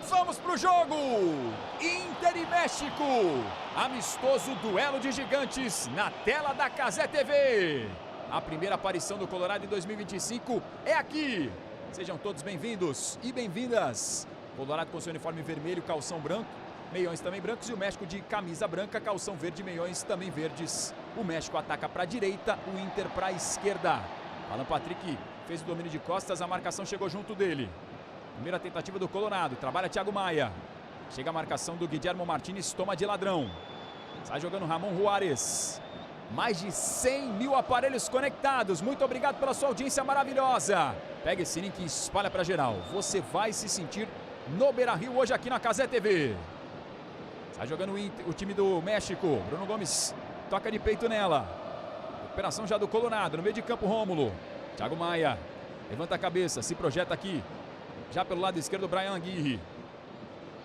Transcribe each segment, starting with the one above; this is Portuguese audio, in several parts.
Vamos pro jogo! Inter e México. Amistoso duelo de gigantes na tela da Cazé TV. A primeira aparição do Colorado em 2025 é aqui. Sejam todos bem-vindos e bem-vindas. Colorado com seu uniforme vermelho, calção branco, meiões também brancos, e o México de camisa branca, calção verde, meiões também verdes. O México ataca para a direita, o Inter para a esquerda. Alan Patrick fez o domínio de costas, a marcação chegou junto dele. Primeira tentativa do Colorado, trabalha Thiago Maia. Chega a marcação do Guillermo Martínez, toma de ladrão. Sai jogando Ramon Juárez. Mais de 100 mil aparelhos conectados. Muito obrigado pela sua audiência maravilhosa. Pega esse link e espalha para geral. Você vai se sentir no Beira-Rio hoje aqui na Cazé TV. Sai jogando o time do México. Bruno Gomes toca de peito nela. Recuperação já do Colorado. No meio de campo, Rômulo. Thiago Maia levanta a cabeça, se projeta aqui. Já pelo lado esquerdo, Brian Aguirre.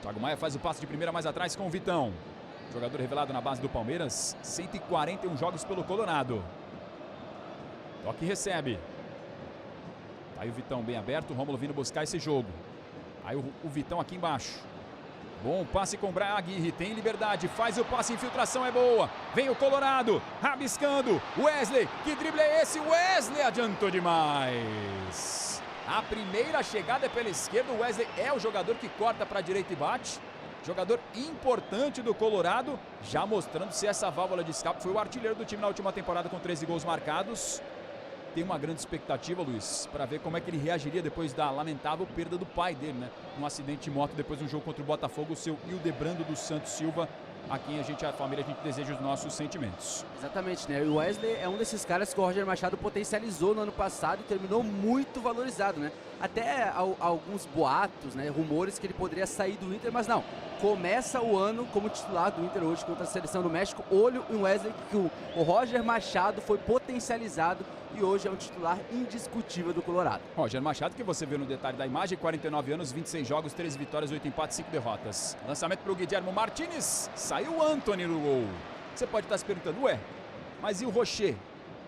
Thiago Maia faz o passe de primeira mais atrás com o Vitão. Jogador revelado na base do Palmeiras. 141 jogos pelo Colorado. Toque e recebe. Tá aí o Vitão bem aberto. O Rômulo vindo buscar esse jogo. Aí o Vitão aqui embaixo. Bom passe com o Brian Aguirre. Tem liberdade. Faz o passe. Infiltração é boa. Vem o Colorado. Rabiscando. Wesley. Que drible é esse? Wesley adiantou demais. A primeira chegada é pela esquerda. O Wesley é o jogador que corta para a direita e bate. Jogador importante do Colorado, já mostrando se essa válvula de escape. Foi o artilheiro do time na última temporada com 13 gols marcados. Tem uma grande expectativa, Luiz, para ver como é que ele reagiria depois da lamentável perda do pai dele, né? Num acidente de moto depois de um jogo contra o Botafogo, o seu Hildebrando dos Santos Silva. A quem a família, a gente deseja os nossos sentimentos. Exatamente, né? O Wesley é um desses caras que o Roger Machado potencializou no ano passado e terminou muito valorizado, né? Até alguns boatos, né? Rumores que ele poderia sair do Inter, mas não. Começa o ano como titular do Inter hoje contra a seleção do México. Olho em Wesley, que o Roger Machado foi potencializado e hoje é um titular indiscutível do Colorado. Roger Machado, que você vê no detalhe da imagem, 49 anos, 26 jogos, 13 vitórias, 8 empates, 5 derrotas. Lançamento para o Guillermo Martínez. Saiu o Antony no gol. Você pode estar se perguntando, ué, mas e o Rocher?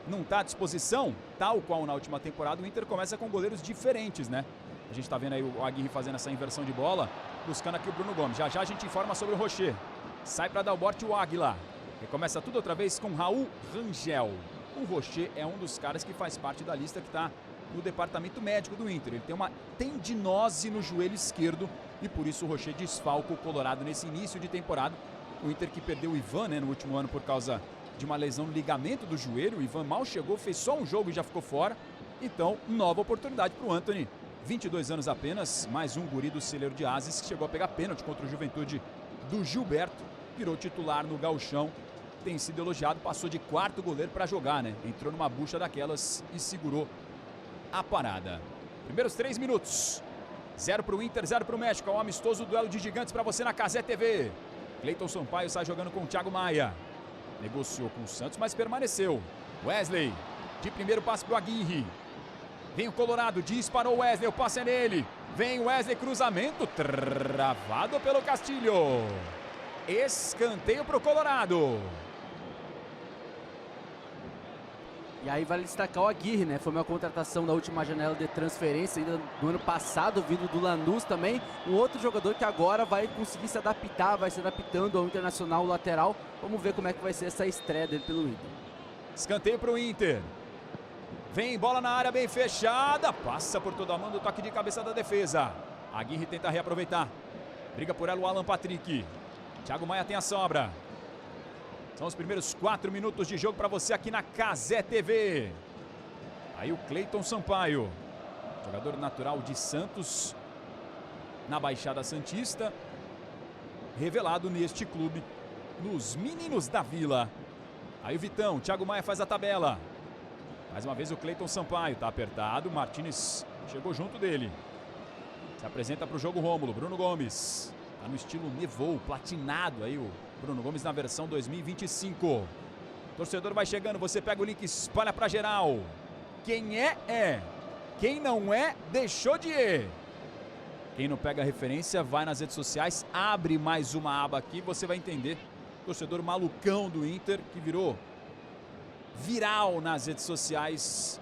Não está à disposição? Tal qual na última temporada, o Inter começa com goleiros diferentes, né? A gente está vendo aí o Aguirre fazendo essa inversão de bola, buscando aqui o Bruno Gomes. Já já a gente informa sobre o Rocher. Sai para dar o bote o Águila. Recomeça tudo outra vez com Raul Rangel. O Rocher é um dos caras que faz parte da lista que está no departamento médico do Inter. Ele tem uma tendinose no joelho esquerdo e por isso o Rocher desfalca o Colorado nesse início de temporada. O Inter que perdeu o Ivan, né, no último ano por causa de uma lesão no ligamento do joelho. O Ivan mal chegou, fez só um jogo e já ficou fora. Então, nova oportunidade para o Antony. 22 anos apenas, mais um guri do celeiro de Ases que chegou a pegar pênalti contra o Juventude do Gilberto. Virou titular no Gauchão. Tem sido elogiado, passou de quarto goleiro para jogar, né? Entrou numa bucha daquelas e segurou a parada. Primeiros 3 minutos. 0 para o Inter, 0 para o México. É um amistoso duelo de gigantes para você na Cazé TV. Cleiton Sampaio sai jogando com o Thiago Maia. Negociou com o Santos, mas permaneceu. Wesley, de primeiro passe para o Aguirre. Vem o Colorado, disparou o Wesley, o passe é nele. Vem o Wesley, cruzamento, travado pelo Castilho. Escanteio para o Colorado. E aí vale destacar o Aguirre, né? Foi uma contratação da última janela de transferência ainda do ano passado, vindo do Lanús também. Um outro jogador que agora vai conseguir se adaptar, vai se adaptando ao Internacional lateral. Vamos ver como é que vai ser essa estreia dele pelo Inter. Escanteio para o Inter. Vem bola na área bem fechada. Passa por toda a mão do toque de cabeça da defesa. Aguirre tenta reaproveitar. Briga por ela o Alan Patrick. Thiago Maia tem a sobra. São os primeiros 4 minutos de jogo para você aqui na Cazé TV. Aí o Cleiton Sampaio, jogador natural de Santos, na Baixada Santista, revelado neste clube, nos Meninos da Vila. Aí o Vitão, Thiago Maia faz a tabela. Mais uma vez o Cleiton Sampaio, tá apertado, Martínez chegou junto dele. Se apresenta para o jogo Rômulo, Bruno Gomes. Tá no estilo Nevou, platinado aí o Bruno Gomes na versão 2025. Torcedor vai chegando, você pega o link, espalha pra geral. Quem é, é. Quem não é, deixou de ir. Quem não pega a referência, vai nas redes sociais, abre mais uma aba aqui, você vai entender. Torcedor malucão do Inter, que virou viral nas redes sociais,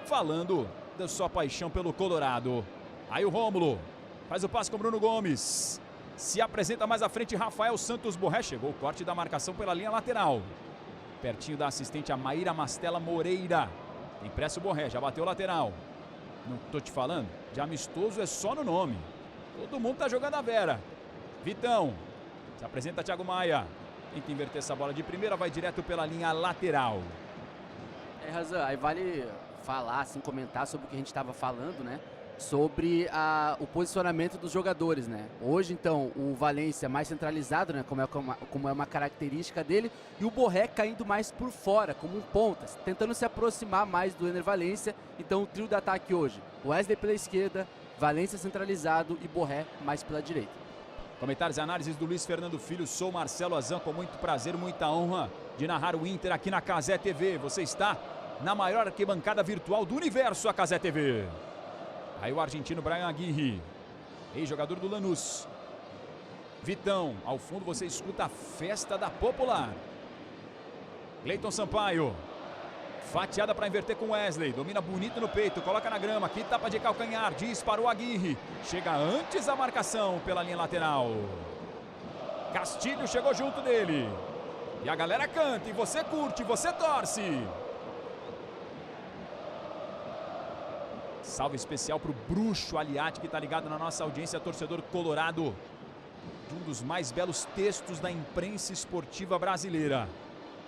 falando da sua paixão pelo Colorado. Aí o Rômulo faz o passe com o Bruno Gomes. Se apresenta mais à frente Rafael Santos Borré. Chegou o corte da marcação pela linha lateral. Pertinho da assistente a Maíra Mastella Moreira. Tem pressa o Borré, já bateu o lateral. Não tô te falando, de amistoso é só no nome. Todo mundo tá jogando a Vera. Vitão. Se apresenta Thiago Maia. Tenta inverter essa bola de primeira, vai direto pela linha lateral. Razan, aí vale falar, assim, comentar sobre o que a gente estava falando, né? Sobre o posicionamento dos jogadores, né? Hoje, então, o Valência mais centralizado, né? Como é uma característica dele, e o Borré caindo mais por fora, como um ponta, tentando se aproximar mais do Ener Valência. Então, o trio de ataque hoje, Wesley pela esquerda, Valência centralizado e Borré mais pela direita. Comentários e análises do Luiz Fernando Filho. Sou Marcelo Azam, com muito prazer, muita honra de narrar o Inter aqui na Cazé TV. Você está na maior arquibancada virtual do universo, a Cazé TV. Aí o argentino Brian Aguirre, ex-jogador do Lanús. Vitão, ao fundo você escuta a festa da Popular. Cleiton Sampaio, fatiada para inverter com Wesley, domina bonito no peito, coloca na grama, que tapa de calcanhar, disparou Aguirre, chega antes da marcação pela linha lateral. Castilho chegou junto dele. E a galera canta, e você curte, você torce. Salve especial para o Bruxo Aliati, que está ligado na nossa audiência, torcedor colorado. De um dos mais belos textos da imprensa esportiva brasileira.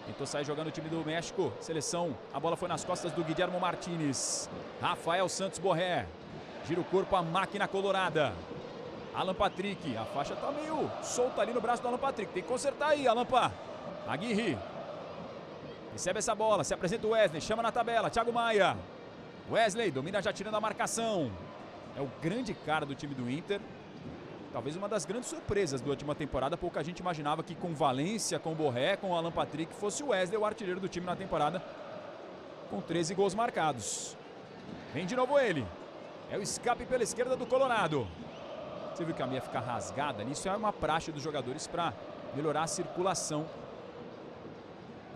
Tentou sair jogando o time do México. Seleção, a bola foi nas costas do Guilherme Martínez. Rafael Santos Borré. Gira o corpo a máquina colorada. Alan Patrick. A faixa tá meio solta ali no braço do Alan Patrick. Tem que consertar aí, Alan Pá. Aguirre. Recebe essa bola. Se apresenta o Wesley. Chama na tabela. Thiago Maia. Wesley domina já tirando a marcação. É o grande cara do time do Inter. Talvez uma das grandes surpresas da última temporada. Pouca gente imaginava que com Valência, com Borré, com Alan Patrick, fosse o Wesley o artilheiro do time na temporada. Com 13 gols marcados. Vem de novo ele. É o escape pela esquerda do Colorado. Você viu que a meia fica rasgada? Isso é uma praxe dos jogadores para melhorar a circulação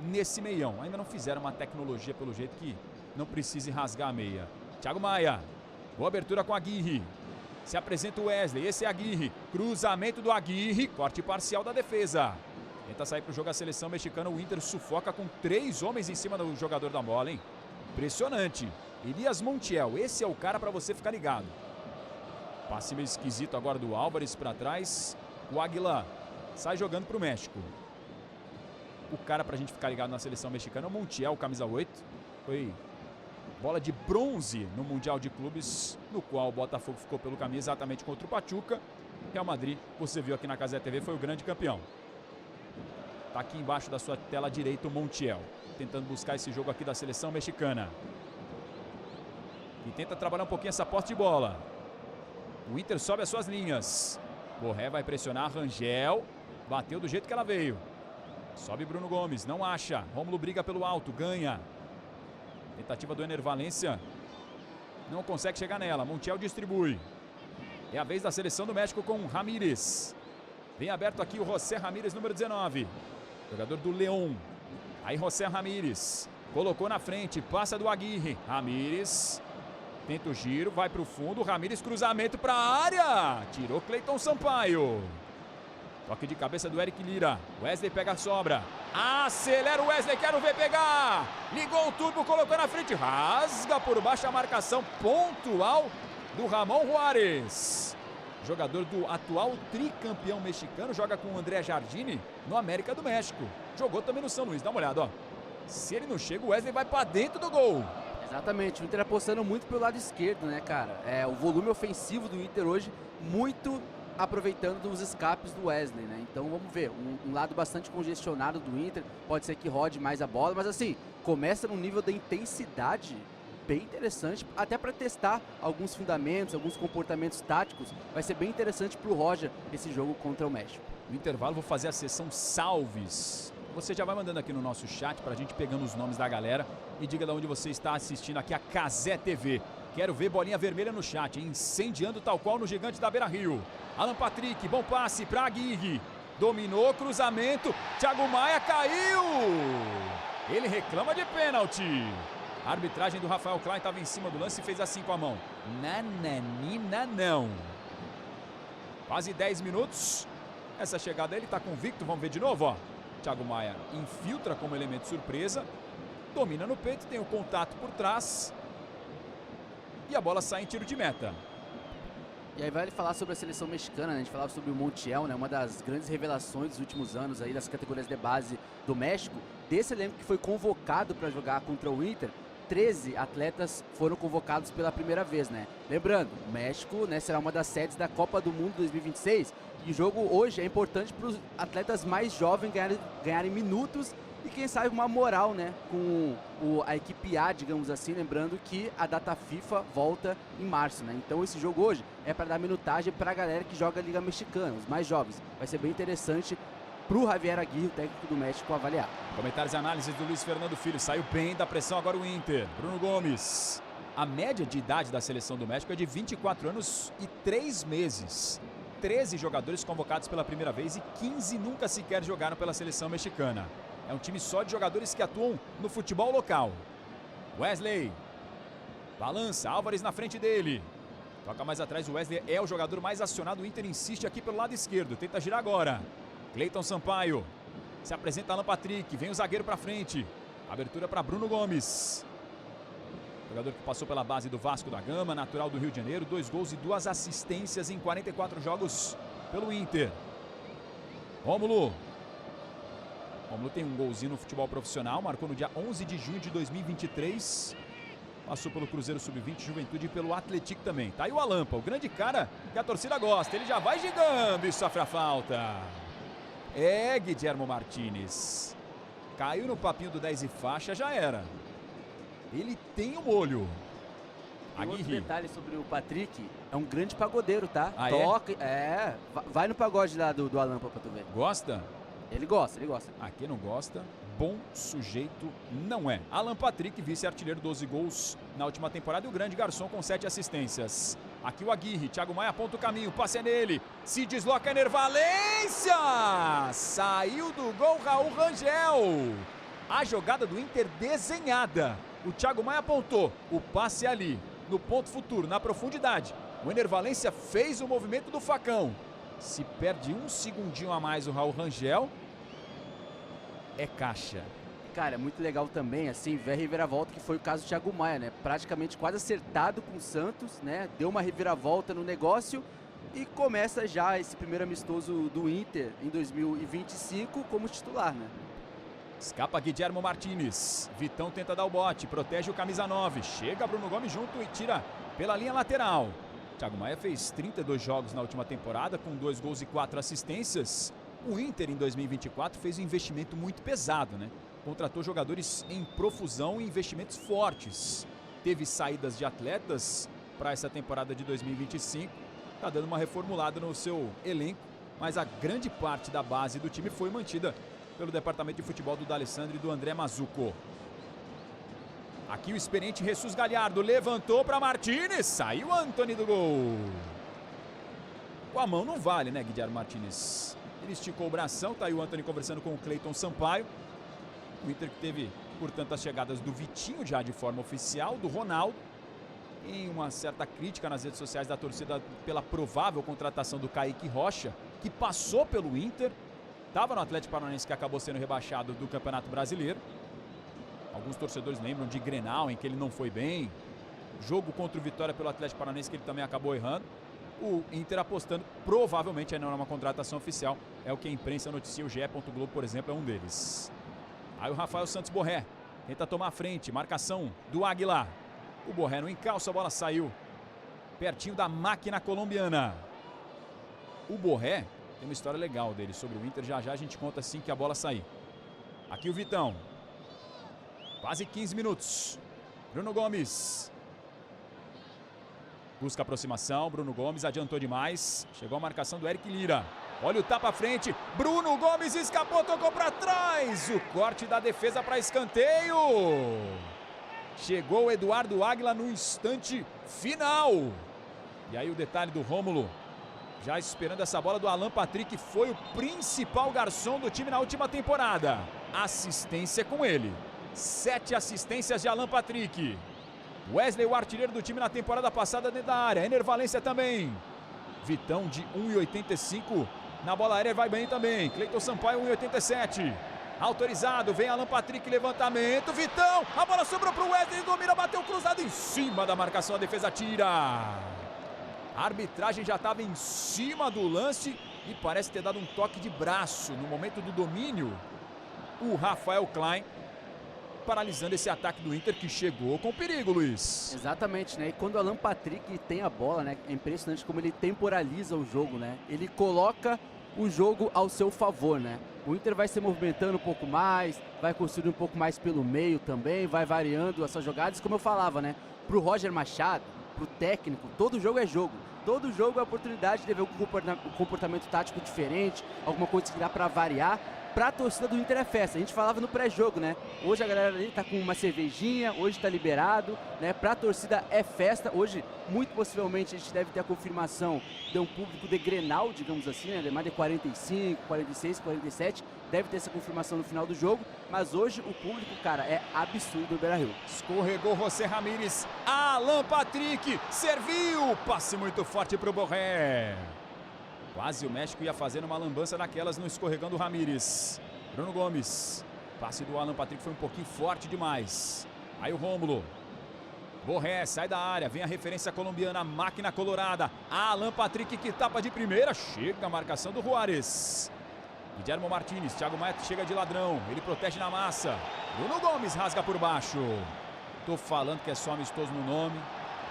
nesse meião. Ainda não fizeram uma tecnologia pelo jeito que não precise rasgar a meia. Thiago Maia. Boa abertura com Aguirre. Se apresenta o Wesley, esse é Aguirre. Cruzamento do Aguirre, corte parcial da defesa. Tenta sair para o jogo a seleção mexicana. O Inter sufoca com 3 homens em cima do jogador da bola, hein? Impressionante. Elias Montiel, esse é o cara para você ficar ligado. Passe meio esquisito agora do Álvares para trás. O Águila sai jogando para o México. O cara para a gente ficar ligado na seleção mexicana é o Montiel, camisa 8. Foi bola de bronze no Mundial de Clubes, no qual o Botafogo ficou pelo caminho exatamente contra o Pachuca. Real Madrid, você viu aqui na Cazé TV, foi o grande campeão. Tá aqui embaixo da sua tela direita o Montiel, tentando buscar esse jogo aqui da seleção mexicana. E tenta trabalhar um pouquinho essa posse de bola. O Inter sobe as suas linhas. Borré vai pressionar, Rangel. Bateu do jeito que ela veio. Sobe Bruno Gomes, não acha. Rômulo briga pelo alto, ganha. Tentativa do Ener Valência. Não consegue chegar nela. Montiel distribui. É a vez da seleção do México com Ramírez. Bem aberto aqui o José Ramírez, número 19. Jogador do León. Aí José Ramírez. Colocou na frente. Passa do Aguirre. Ramírez. Tenta o giro. Vai para o fundo. Ramírez, cruzamento para a área. Tirou Cleiton Sampaio. Toque de cabeça do Eric Lira. Wesley pega a sobra. Acelera o Wesley, quero ver pegar. Ligou o turbo, colocou na frente. Rasga por baixo a marcação pontual do Ramon Juárez. Jogador do atual tricampeão mexicano. Joga com o André Jardine no América do México. Jogou também no São Luís, dá uma olhada, ó. Se ele não chega, o Wesley vai para dentro do gol. Exatamente, o Inter apostando muito pelo lado esquerdo, né, cara? O volume ofensivo do Inter hoje muito aproveitando dos escapes do Wesley, né? Então vamos ver, um lado bastante congestionado do Inter, pode ser que rode mais a bola, mas assim, começa num nível de intensidade bem interessante, até para testar alguns fundamentos, alguns comportamentos táticos, vai ser bem interessante para o Roger esse jogo contra o México. No intervalo vou fazer a sessão salves. Você já vai mandando aqui no nosso chat para a gente pegando os nomes da galera e diga de onde você está assistindo aqui a Cazé TV. Quero ver bolinha vermelha no chat, hein? Incendiando tal qual no gigante da Beira-Rio. Alan Patrick, bom passe para Aguirre. Dominou, cruzamento. Thiago Maia caiu. Ele reclama de pênalti. A arbitragem do Rafael Klein estava em cima do lance e fez assim com a mão. Nananina não. Quase 10 minutos. Essa chegada ele está convicto, vamos ver de novo, ó. Thiago Maia infiltra como elemento surpresa. Domina no peito, tem o contato por trás. E a bola sai em tiro de meta. E aí vale falar sobre a seleção mexicana, né? A gente falava sobre o Montiel, né? Uma das grandes revelações dos últimos anos aí das categorias de base do México. Desse elenco que foi convocado para jogar contra o Inter, 13 atletas foram convocados pela primeira vez, né? Lembrando, o México, né, será uma das sedes da Copa do Mundo 2026 e o jogo hoje é importante para os atletas mais jovens ganharem minutos e quem sabe uma moral, né, com a equipe A, digamos assim, lembrando que a data FIFA volta em março, né? Então esse jogo hoje é para dar minutagem para a galera que joga a Liga Mexicana, os mais jovens. Vai ser bem interessante para o Javier Aguirre, o técnico do México, avaliar. Comentários e análises do Luiz Fernando Filho. Saiu bem da pressão agora o Inter. Bruno Gomes. A média de idade da seleção do México é de 24 anos e 3 meses. 13 jogadores convocados pela primeira vez e 15 nunca sequer jogaram pela seleção mexicana. É um time só de jogadores que atuam no futebol local. Wesley. Balança, Álvares na frente dele. Toca mais atrás, o Wesley é o jogador mais acionado. O Inter insiste aqui pelo lado esquerdo. Tenta girar agora. Cleiton Sampaio. Se apresenta Alan Patrick. Vem o zagueiro para frente. Abertura para Bruno Gomes. Jogador que passou pela base do Vasco da Gama, natural do Rio de Janeiro. 2 gols e 2 assistências em 44 jogos pelo Inter. Rômulo. Rômulo tem um golzinho no futebol profissional. Marcou no dia 11 de junho de 2023. Passou pelo Cruzeiro Sub-20, Juventude e pelo Atlético também. Tá aí o Alampa, o grande cara que a torcida gosta. Ele já vai gigando e sofre a falta. É, Guilhermo Martínez. Caiu no papinho do 10 e faixa, já era. Ele tem o molho. Outro detalhe sobre o Patrick, é um grande pagodeiro, tá? Ah, toca, vai no pagode lá do Alampa pra tu ver. Gosta? Ele gosta, ele gosta. Ah, quem não gosta, bom sujeito não é. Alan Patrick, vice-artilheiro, 12 gols na última temporada e o grande garçom com 7 assistências. Aqui o Aguirre, Thiago Maia aponta o caminho, passe é nele, se desloca Enervalência! Saiu do gol Raul Rangel. A jogada do Inter desenhada. O Thiago Maia apontou, o passe é ali, no ponto futuro, na profundidade. O Enervalência fez o movimento do facão. Se perde um segundinho a mais o Raul Rangel, é caixa. Cara, é muito legal também, assim, ver a reviravolta que foi o caso do Thiago Maia, né? Praticamente quase acertado com o Santos, né? Deu uma reviravolta no negócio e começa já esse primeiro amistoso do Inter em 2025 como titular, né? Escapa Guilhermo Martínez. Vitão tenta dar o bote, protege o camisa 9. Chega Bruno Gomes junto e tira pela linha lateral. Thiago Maia fez 32 jogos na última temporada, com 2 gols e 4 assistências. O Inter, em 2024, fez um investimento muito pesado, né? Contratou jogadores em profusão e investimentos fortes. Teve saídas de atletas para essa temporada de 2025. Está dando uma reformulada no seu elenco, mas a grande parte da base do time foi mantida pelo departamento de futebol do D'Alessandro e do André Mazuco. Aqui o experiente Jesus Galhardo levantou para Martínez, saiu Antony do gol. Com a mão não vale, né, Guilherme Martínez? Ele esticou o bração, tá aí o Antony conversando com o Cleiton Sampaio. O Inter que teve, portanto, as chegadas do Vitinho já de forma oficial, do Ronaldo. Em uma certa crítica nas redes sociais da torcida pela provável contratação do Kaique Rocha, que passou pelo Inter, estava no Atlético Paranaense que acabou sendo rebaixado do Campeonato Brasileiro. Alguns torcedores lembram de Grenal, em que ele não foi bem. Jogo contra o Vitória pelo Atlético Paranaense, que ele também acabou errando. O Inter apostando, provavelmente ainda não é uma contratação oficial. É o que a imprensa noticia, o GE. Globo, por exemplo, é um deles. Aí o Rafael Santos Borré tenta tomar a frente, marcação do Aguilar. O Borré não encalça, a bola saiu pertinho da máquina colombiana. O Borré tem uma história legal dele sobre o Inter, já a gente conta assim que a bola sair. Aqui o Vitão. Quase 15 minutos. Bruno Gomes. Busca aproximação. Bruno Gomes adiantou demais. Chegou a marcação do Eric Lira. Olha o tapa à frente. Bruno Gomes escapou, tocou para trás. O corte da defesa para escanteio. Chegou o Eduardo Águila no instante final. E aí o detalhe do Rômulo. Já esperando essa bola do Alan Patrick. Foi o principal garçom do time na última temporada. Assistência com ele. 7 assistências de Alan Patrick. Wesley, o artilheiro do time na temporada passada dentro da área. Enervalência também. Vitão de 1,85. Na bola aérea vai bem também. Cleiton Sampaio 1,87. Autorizado, vem Alan Patrick, levantamento, Vitão, a bola sobrou para o Wesley, domina, bateu cruzado em cima da marcação, a defesa tira. A arbitragem já estava em cima do lance e parece ter dado um toque de braço no momento do domínio. O Rafael Klein paralisando esse ataque do Inter que chegou com perigo, Luiz. Exatamente, né? E quando o Alan Patrick tem a bola, né? É impressionante como ele temporaliza o jogo, né? Ele coloca o jogo ao seu favor, né? O Inter vai se movimentando um pouco mais, vai construir um pouco mais pelo meio também, vai variando essas jogadas. Como eu falava, né? Pro Roger Machado, pro técnico, todo jogo é jogo. Todo jogo é oportunidade de ver um comportamento tático diferente, alguma coisa que dá pra variar. Pra torcida do Inter é festa. A gente falava no pré-jogo, né? Hoje a galera ali tá com uma cervejinha, hoje tá liberado, né? Pra torcida é festa. Hoje, muito possivelmente, a gente deve ter a confirmação de um público de Grenal, digamos assim, né? De mais de 45, 46, 47. Deve ter essa confirmação no final do jogo. Mas hoje o público, cara, é absurdo no Beira-Rio. Escorregou José Ramírez. Alan Patrick serviu. Passe muito forte pro Borré. Quase o México ia fazendo uma lambança daquelas no escorregão do Ramírez. Bruno Gomes. Passe do Alan Patrick foi um pouquinho forte demais. Aí o Rômulo. Borré sai da área. Vem a referência colombiana. Máquina colorada. Alan Patrick que tapa de primeira. Chega a marcação do Juárez. Guilherme Martins. Thiago Maia chega de ladrão. Ele protege na massa. Bruno Gomes rasga por baixo. Tô falando que é só amistoso no nome.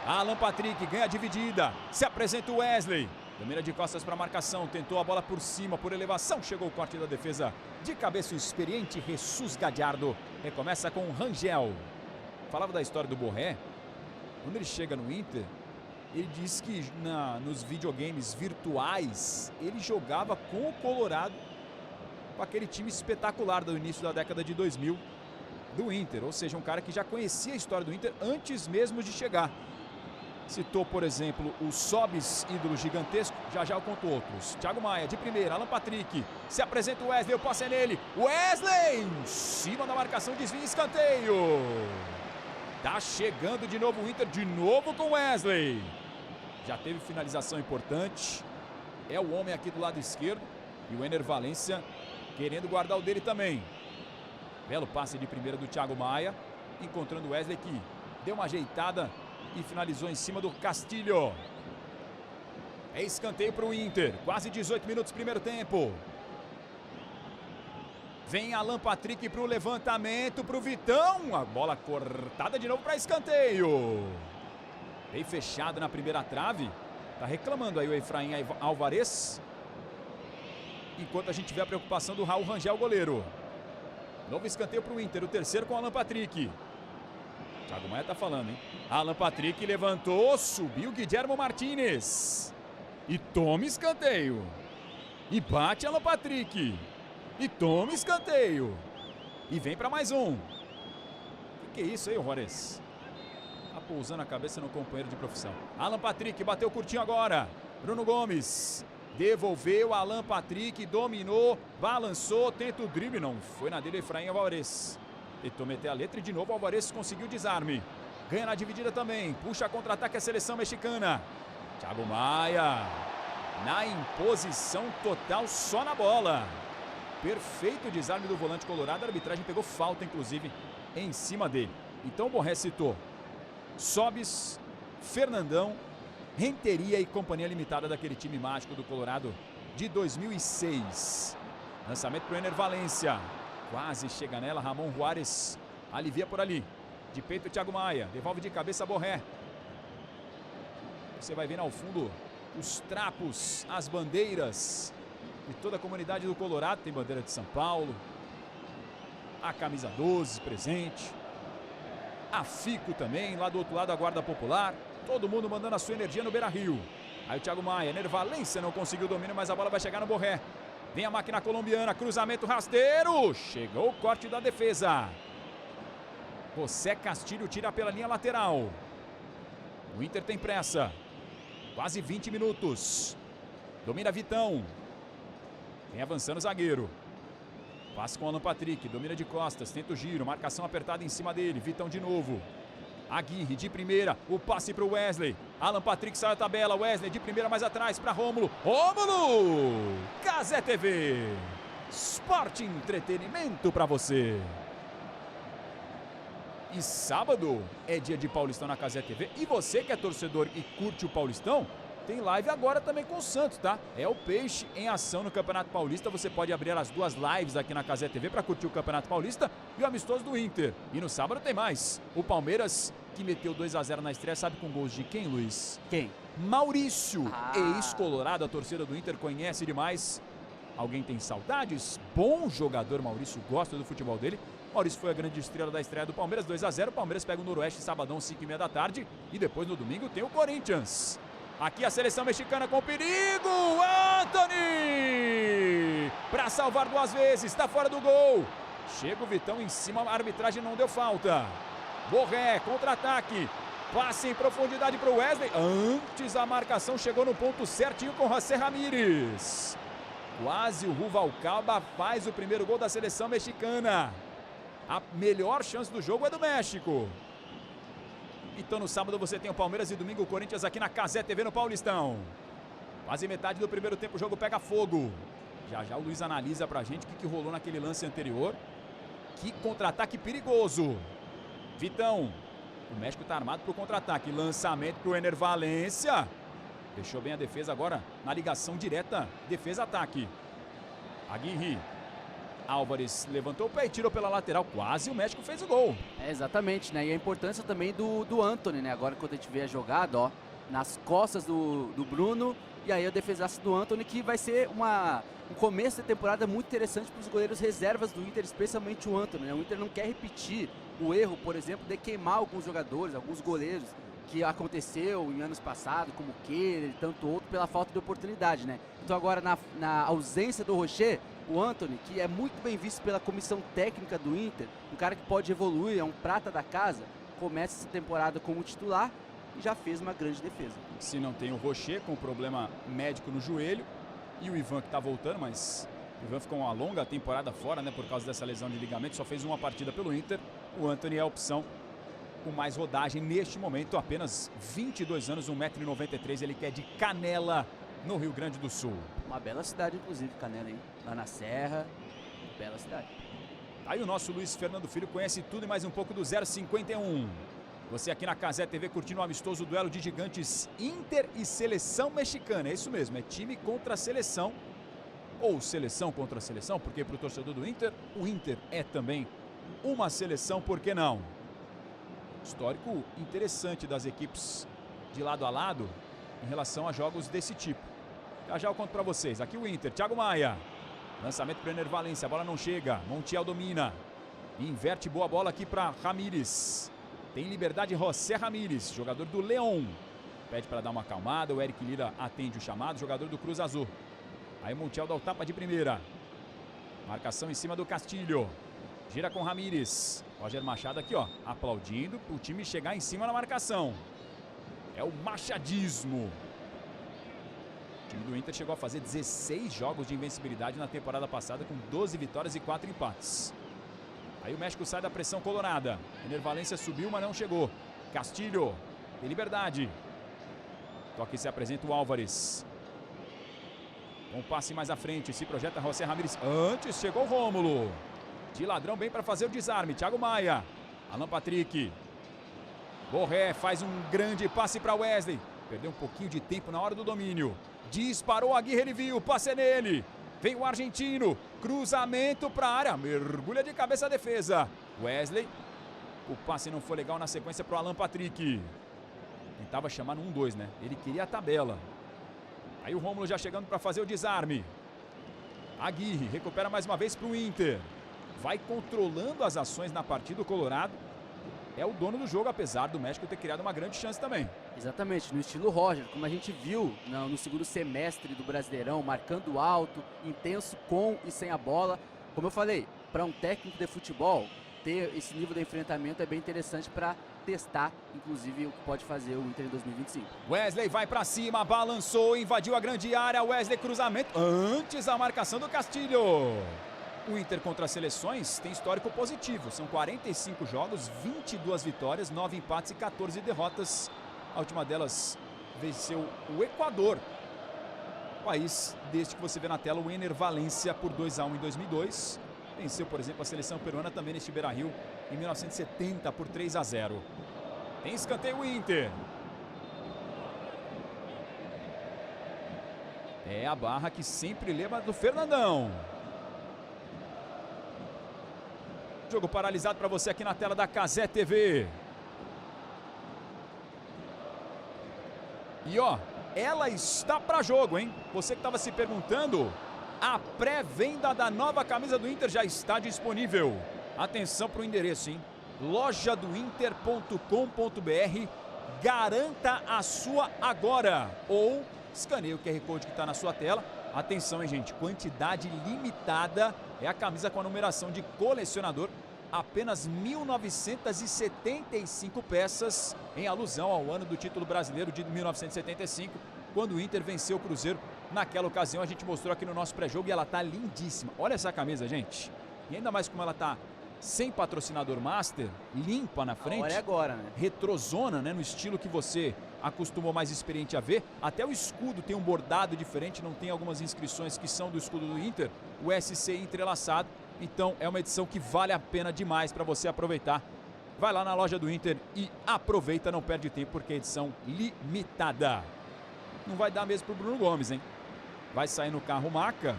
Alan Patrick ganha a dividida. Se apresenta o Wesley. Domina de costas para a marcação, tentou a bola por cima, por elevação, chegou o corte da defesa. De cabeça o experiente Jesus Gadiardo. Recomeça com o Rangel. Falava da história do Borré. Quando ele chega no Inter, ele disse que nos videogames virtuais, ele jogava com o Colorado, com aquele time espetacular do início da década de 2000 do Inter. Ou seja, um cara que já conhecia a história do Inter antes mesmo de chegar. Citou, por exemplo, o Sobis, ídolo gigantesco. Já eu conto outros. Thiago Maia, de primeira. Alan Patrick. Se apresenta o Wesley. O passe é nele. Wesley! Em cima da marcação. Desvia, escanteio. Tá chegando de novo o Inter. De novo com Wesley. Já teve finalização importante. É o homem aqui do lado esquerdo. E o Ener Valencia querendo guardar o dele também. Belo passe de primeira do Thiago Maia. Encontrando o Wesley que deu uma ajeitada e finalizou em cima do Castilho. É escanteio para o Inter. Quase 18 minutos primeiro tempo. Vem Alan Patrick para o levantamento para o Vitão. A bola cortada de novo para escanteio. Bem fechado na primeira trave. Tá reclamando aí o Efraim Alvarez. Enquanto a gente vê a preocupação do Raul Rangel, goleiro. Novo escanteio para o Inter. O terceiro com Alan Patrick. Thiago Maia tá falando, hein? Alan Patrick levantou, subiu Guilherme Martins. E toma escanteio. E bate Alan Patrick. E toma escanteio. E vem para mais um. Que é isso aí, Juárez? Tá pousando a cabeça no companheiro de profissão. Alan Patrick bateu curtinho agora. Bruno Gomes. Devolveu Alan Patrick, dominou, balançou, tenta o drible. Não foi na dele, Efraim Alvarez. Tentou meter a letra e de novo o Alvarez conseguiu o desarme. Ganha na dividida também. Puxa contra-ataque a seleção mexicana. Thiago Maia. Na imposição total só na bola. Perfeito desarme do volante colorado. A arbitragem pegou falta, inclusive, em cima dele. Então o Borré citou Sobis, Fernandão, Renteria e companhia limitada daquele time mágico do Colorado de 2006. Lançamento para o Ener Valencia. Quase chega nela, Ramon Juárez alivia por ali. De peito, Thiago Maia. Devolve de cabeça, Borré. Você vai ver ao fundo os trapos, as bandeiras de toda a comunidade do Colorado. Tem bandeira de São Paulo. A camisa 12 presente. A Fico também, lá do outro lado a Guarda Popular. Todo mundo mandando a sua energia no Beira-Rio. Aí o Thiago Maia, Ener Valencia não conseguiu o domínio, mas a bola vai chegar no Borré. Vem a máquina colombiana, cruzamento rasteiro. Chegou o corte da defesa. José Castilho tira pela linha lateral. O Inter tem pressa. Quase 20 minutos. Domina Vitão. Vem avançando o zagueiro. Passa com o Alan Patrick, domina de costas, tenta o giro, marcação apertada em cima dele. Vitão de novo. Aguirre de primeira, o passe para o Wesley. Alan Patrick sai da tabela, Wesley de primeira mais atrás para Rômulo. Rômulo! Cazé TV. Esporte e entretenimento para você. E sábado é dia de Paulistão na Cazé TV. E você que é torcedor e curte o Paulistão, tem live agora também com o Santos, tá? É o Peixe em ação no Campeonato Paulista. Você pode abrir as duas lives aqui na Cazé TV para curtir o Campeonato Paulista e o amistoso do Inter. E no sábado tem mais. O Palmeiras, que meteu 2-0 na estreia, sabe com gols de quem, Luiz? Quem? Maurício, ex-colorado. A torcida do Inter conhece demais. Alguém tem saudades? Bom jogador, Maurício, gosta do futebol dele. Maurício foi a grande estrela da estreia do Palmeiras, 2-0. O Palmeiras pega o Noroeste sabadão, 5h30 da tarde. E depois no domingo tem o Corinthians. Aqui a seleção mexicana com perigo. Anthony! Para salvar duas vezes, está fora do gol. Chega o Vitão em cima, a arbitragem não deu falta. Borré, contra-ataque. Passe em profundidade para o Wesley. Antes a marcação chegou no ponto certinho com José Ramírez. Quase o Ruvalcaba faz o primeiro gol da seleção mexicana. A melhor chance do jogo é do México. Então no sábado você tem o Palmeiras e domingo o Corinthians aqui na Cazé TV no Paulistão. Quase metade do primeiro tempo o jogo pega fogo. Já já o Luiz analisa pra gente o que rolou naquele lance anterior. Que contra-ataque perigoso. Vitão. O México tá armado pro contra-ataque. Lançamento pro Ener Valencia. Fechou bem a defesa agora na ligação direta. Defesa-ataque. Aguirre. Álvares levantou o pé e tirou pela lateral. Quase o México fez o gol. É, exatamente, né? E a importância também do Anthony, né? Agora quando a gente vê a jogada, ó, nas costas do Bruno. E aí a defesaça do Anthony, que vai ser um começo de temporada muito interessante para os goleiros reservas do Inter, especialmente o Anthony, né? O Inter não quer repetir o erro, por exemplo, de queimar alguns jogadores, alguns goleiros, que aconteceu em anos passados, como o Kehler e tanto outro, pela falta de oportunidade, né? Então agora na ausência do Rocher, o Anthony, que é muito bem visto pela comissão técnica do Inter, um cara que pode evoluir, é um prata da casa, começa essa temporada como titular e já fez uma grande defesa. Se não tem o Rocher com problema médico no joelho e o Ivan que tá voltando, mas o Ivan ficou uma longa temporada fora, né, por causa dessa lesão de ligamento, só fez uma partida pelo Inter. O Anthony é a opção com mais rodagem neste momento, apenas 22 anos, 1,93 m, ele que é de Canela, no Rio Grande do Sul. Uma bela cidade, inclusive, Canela, hein? Lá na Serra, bela cidade. Aí o nosso Luiz Fernando Filho conhece tudo e mais um pouco do 051. Você aqui na Cazé TV curtindo o amistoso duelo de gigantes Inter e Seleção Mexicana. É isso mesmo, é time contra seleção, ou seleção contra seleção, porque para o torcedor do Inter, o Inter é também uma seleção, por que não? Histórico interessante das equipes de lado a lado em relação a jogos desse tipo. Já eu conto para vocês. Aqui o Inter, Thiago Maia. Lançamento para Ener Valencia, a bola não chega. Montiel domina. Inverte boa bola aqui para Ramírez. Tem liberdade José Ramírez, jogador do Leão. Pede para dar uma acalmada, o Eric Lira atende o chamado, jogador do Cruz Azul. Aí Montiel dá o tapa de primeira. Marcação em cima do Castilho. Gira com Ramírez. Roger Machado aqui, ó, aplaudindo o time chegar em cima na marcação. É o machadismo. O time do Inter chegou a fazer 16 jogos de invencibilidade na temporada passada, com 12 vitórias e 4 empates. Aí o México sai da pressão colorada. Ener Valencia subiu, mas não chegou. Castilho, tem liberdade. Toque se apresenta o Álvares. Um passe mais à frente, se projeta José Ramírez. Antes chegou o Rômulo. De ladrão bem para fazer o desarme. Thiago Maia. Alan Patrick. Borré faz um grande passe para Wesley. Perdeu um pouquinho de tempo na hora do domínio. Disparou, Aguirre, ele viu. Passe é nele. Vem o argentino. Cruzamento para a área. Mergulha de cabeça a defesa. Wesley. O passe não foi legal na sequência para o Alan Patrick. Tentava chamar no 1-2, né? Ele queria a tabela. Aí o Rômulo já chegando para fazer o desarme. Aguirre recupera mais uma vez para o Inter. Vai controlando as ações na partida. O Colorado é o dono do jogo, apesar do México ter criado uma grande chance também. Exatamente, no estilo Roger, como a gente viu no segundo semestre do Brasileirão, marcando alto, intenso com e sem a bola. Como eu falei, para um técnico de futebol, ter esse nível de enfrentamento é bem interessante para testar, inclusive, o que pode fazer o Inter em 2025. Wesley vai para cima, balançou, invadiu a grande área. Wesley, cruzamento, antes a marcação do Castilho. O Inter contra as seleções tem histórico positivo. São 45 jogos, 22 vitórias, 9 empates e 14 derrotas. A última delas venceu o Equador. País deste que você vê na tela, o Ener Valencia, por 2-1 em 2002. Venceu, por exemplo, a seleção peruana também neste Beira-Rio em 1970 por 3-0. Tem escanteio o Inter. É a barra que sempre leva do Fernandão. Jogo paralisado para você aqui na tela da Cazé TV. E ó, ela está para jogo, hein? Você que estava se perguntando, a pré-venda da nova camisa do Inter já está disponível. Atenção para o endereço, hein? lojadointer.com.br. Garanta a sua agora. Ou escaneie o QR Code que está na sua tela. Atenção, hein, gente? Quantidade limitada. É a camisa com a numeração de colecionador. Apenas 1.975 peças, em alusão ao ano do título brasileiro de 1975, quando o Inter venceu o Cruzeiro. Naquela ocasião a gente mostrou aqui no nosso pré-jogo e ela tá lindíssima. Olha essa camisa, gente. E ainda mais como ela tá sem patrocinador master, limpa na frente. Olha agora, né? Retrozona, né? No estilo que você acostumou mais experiente a ver. Até o escudo tem um bordado diferente, não tem algumas inscrições que são do escudo do Inter. O SC entrelaçado. Então é uma edição que vale a pena demais para você aproveitar. Vai lá na loja do Inter e aproveita, não perde tempo, porque é edição limitada. Não vai dar mesmo pro Bruno Gomes, hein? Vai sair no carro maca.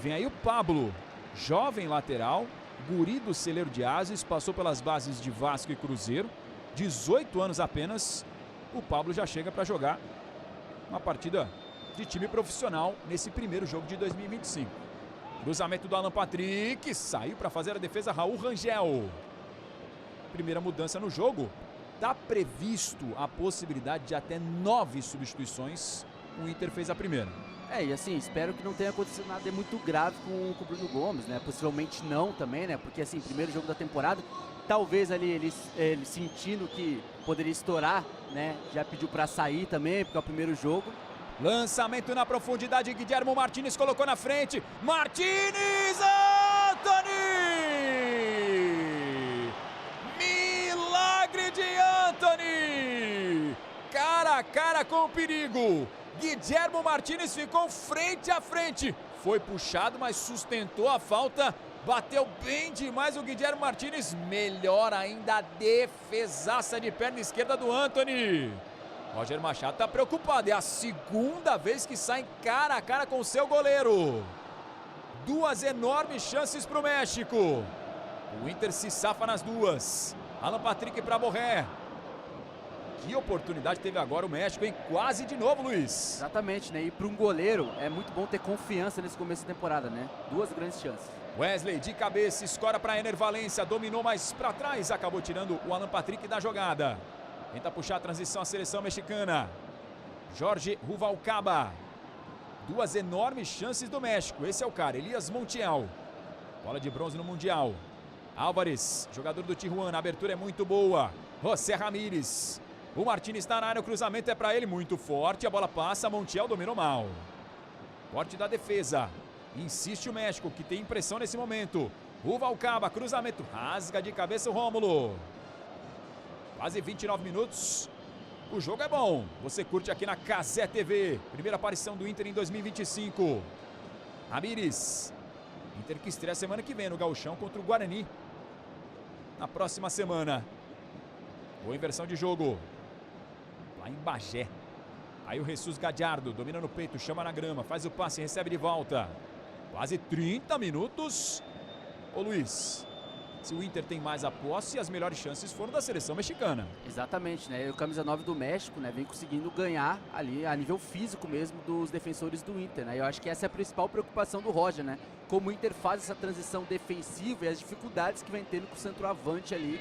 Vem aí o Pablo, jovem lateral, guri do Celeiro de Ases, passou pelas bases de Vasco e Cruzeiro, 18 anos apenas. O Pablo já chega para jogar uma partida de time profissional nesse primeiro jogo de 2025. Cruzamento do Alan Patrick, saiu para fazer a defesa Raul Rangel. Primeira mudança no jogo. Está previsto a possibilidade de até 9 substituições. O Inter fez a primeira. E assim, espero que não tenha acontecido nada muito grave com o Bruno Gomes, né? Possivelmente não também, né? Porque assim, primeiro jogo da temporada, talvez ali ele sentindo que poderia estourar, né? Já pediu para sair também, porque é o primeiro jogo. Lançamento na profundidade, Guilherme Martins colocou na frente. Martins, Antony! Milagre de Antony! Cara a cara com o perigo. Guilherme Martins ficou frente a frente. Foi puxado, mas sustentou a falta. Bateu bem demais o Guilherme Martins. Melhor ainda a defesaça de perna esquerda do Antony. Roger Machado está preocupado, é a segunda vez que sai cara a cara com o seu goleiro. Duas enormes chances para o México. O Inter se safa nas duas. Alan Patrick para Borré. Que oportunidade teve agora o México, hein? Quase de novo, Luiz. Exatamente, né? E para um goleiro é muito bom ter confiança nesse começo da temporada, né? Duas grandes chances. Wesley de cabeça, escora para Ener Valencia, dominou mais para trás, acabou tirando o Alan Patrick da jogada. Tenta puxar a transição à seleção mexicana. Jorge Ruvalcaba. Duas enormes chances do México. Esse é o cara, Elias Montiel. Bola de bronze no Mundial. Álvares, jogador do Tijuana. A abertura é muito boa. José Ramírez. O Martins está na área, o cruzamento é para ele. Muito forte, a bola passa. Montiel dominou mal. Corte da defesa. Insiste o México, que tem impressão nesse momento. Ruvalcaba, cruzamento. Rasga de cabeça o Rômulo. Quase 29 minutos. O jogo é bom. Você curte aqui na Cazé TV. Primeira aparição do Inter em 2025. Ramírez. Inter que estreia semana que vem no Gauchão contra o Guarani. Na próxima semana. Boa inversão de jogo. Lá em Bagé. Aí o Jesus Gadiardo domina no peito, chama na grama, faz o passe, recebe de volta. Quase 30 minutos. Ô Luiz, se o Inter tem mais a posse, as melhores chances foram da seleção mexicana. Exatamente, né? O camisa 9 do México, né, vem conseguindo ganhar ali a nível físico mesmo dos defensores do Inter, né? Eu acho que essa é a principal preocupação do Roger, né? Como o Inter faz essa transição defensiva e as dificuldades que vem tendo com o centroavante ali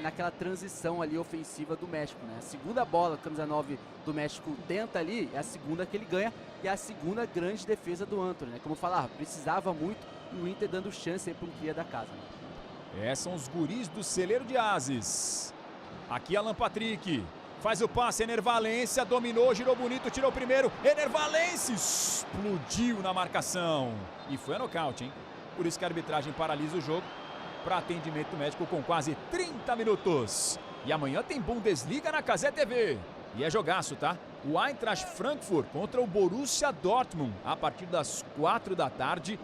naquela transição ali ofensiva do México, né? A segunda bola, camisa 9 do México tenta ali, é a segunda que ele ganha e é a segunda grande defesa do Antony, né? Como eu falava, precisava muito e o Inter dando chance aí para um cria da casa, né? São os guris do Celeiro de Ases. Aqui Alan Patrick. Faz o passe, Ener Valencia dominou, girou bonito, tirou o primeiro. Ener Valencia explodiu na marcação. E foi a nocaute, hein? Por isso que a arbitragem paralisa o jogo para atendimento médico com quase 30 minutos. E amanhã tem Bundesliga na Cazé TV. E é jogaço, tá? O Eintracht Frankfurt contra o Borussia Dortmund a partir das 4 da tarde.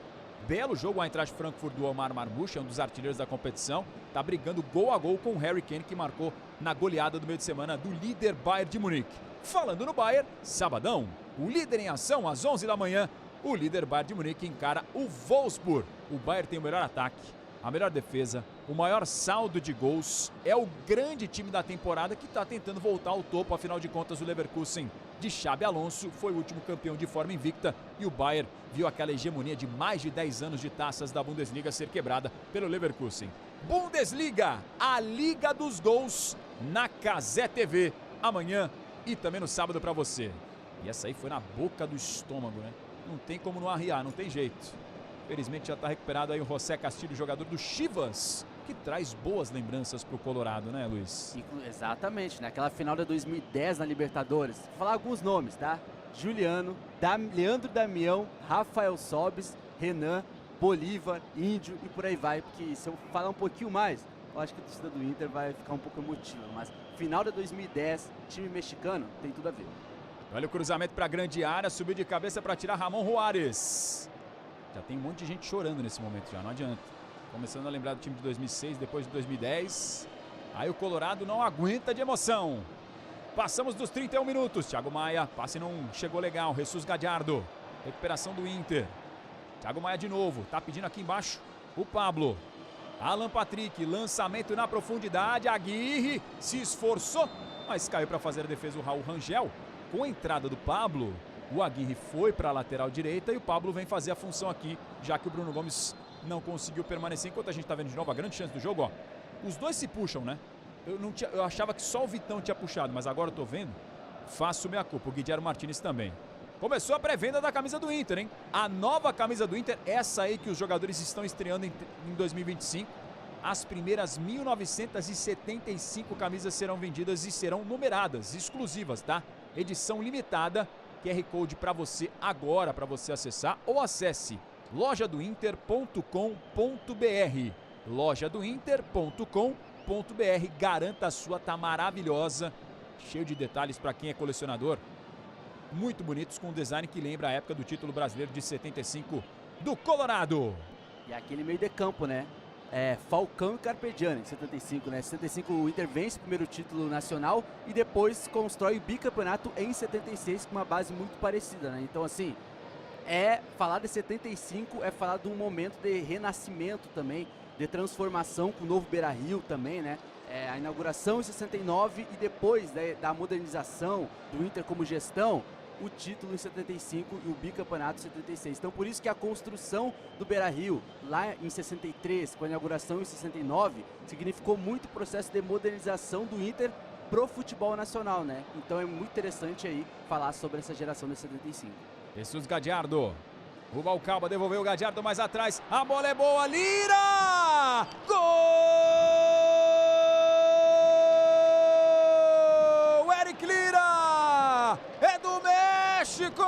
Belo jogo, o Eintracht Frankfurt do Omar Marmouche, é um dos artilheiros da competição. Tá brigando gol a gol com o Harry Kane, que marcou na goleada do meio de semana do líder Bayern de Munique. Falando no Bayern, sabadão, o líder em ação às 11 da manhã, o líder Bayern de Munique encara o Wolfsburg. O Bayern tem o melhor ataque, a melhor defesa, o maior saldo de gols, é o grande time da temporada que está tentando voltar ao topo. Afinal de contas, o Leverkusen de Xabi Alonso foi o último campeão de forma invicta e o Bayern viu aquela hegemonia de mais de 10 anos de taças da Bundesliga ser quebrada pelo Leverkusen. Bundesliga, a Liga dos Gols na Cazé TV, amanhã e também no sábado para você. E essa aí foi na boca do estômago, né? Não tem como não arriar, não tem jeito. Felizmente já está recuperado aí o José Castilho, jogador do Chivas, que traz boas lembranças para o Colorado, né, Luiz? Exatamente, né? Aquela final de 2010 na Libertadores. Vou falar alguns nomes, tá? Juliano, Leandro Damião, Rafael Sobis, Renan, Bolívar, Índio e por aí vai. Porque se eu falar um pouquinho mais, eu acho que a torcida do Inter vai ficar um pouco emotiva. Mas final de 2010, time mexicano, tem tudo a ver. Olha o cruzamento para a grande área, subiu de cabeça para tirar Ramon Juárez. Já tem um monte de gente chorando nesse momento já, não adianta. Começando a lembrar do time de 2006, depois de 2010. Aí o Colorado não aguenta de emoção. Passamos dos 31 minutos. Thiago Maia, passe não chegou legal. Jesus Gadiardo, recuperação do Inter. Thiago Maia de novo, tá pedindo aqui embaixo o Pablo. Alan Patrick, lançamento na profundidade. Aguirre se esforçou, mas caiu para fazer a defesa o Raul Rangel. Com a entrada do Pablo, o Aguirre foi para a lateral direita e o Pablo vem fazer a função aqui, já que o Bruno Gomes não conseguiu permanecer. Enquanto a gente está vendo de novo a grande chance do jogo, ó. Os dois se puxam, né? Eu achava que só o Vitão tinha puxado, mas agora eu tô vendo. Faço minha culpa, o Guilherme Martins também. Começou a pré-venda da camisa do Inter, hein? A nova camisa do Inter, essa aí que os jogadores estão estreando em 2025. As primeiras 1975 camisas serão vendidas e serão numeradas, exclusivas, tá? Edição limitada. QR Code para você agora, para você acessar, ou acesse lojadointer.com.br. lojadointer.com.br. Garanta a sua, tá maravilhosa, cheio de detalhes para quem é colecionador, muito bonitos, com um design que lembra a época do título brasileiro de 75 do Colorado. E aquele meio de campo, né? Falcão e Carpegiani, 75, né? 75 o Inter vence o primeiro título nacional e depois constrói o bicampeonato em 76 com uma base muito parecida, né? Então, assim, falar de 75 é falar de um momento de renascimento também, de transformação com o novo Beira-Rio também, né? A inauguração em 69 e depois da modernização do Inter como gestão, o título em 75 e o bicampeonato em 76. Então, por isso que a construção do Beira-Rio, lá em 63, com a inauguração em 69, significou muito processo de modernização do Inter pro futebol nacional, né? Então, é muito interessante aí falar sobre essa geração de 75. Jesus Gadiardo. O Balcalba devolveu o Gadiardo mais atrás. A bola é boa, Lira! Gol! Eric Lira! É do México!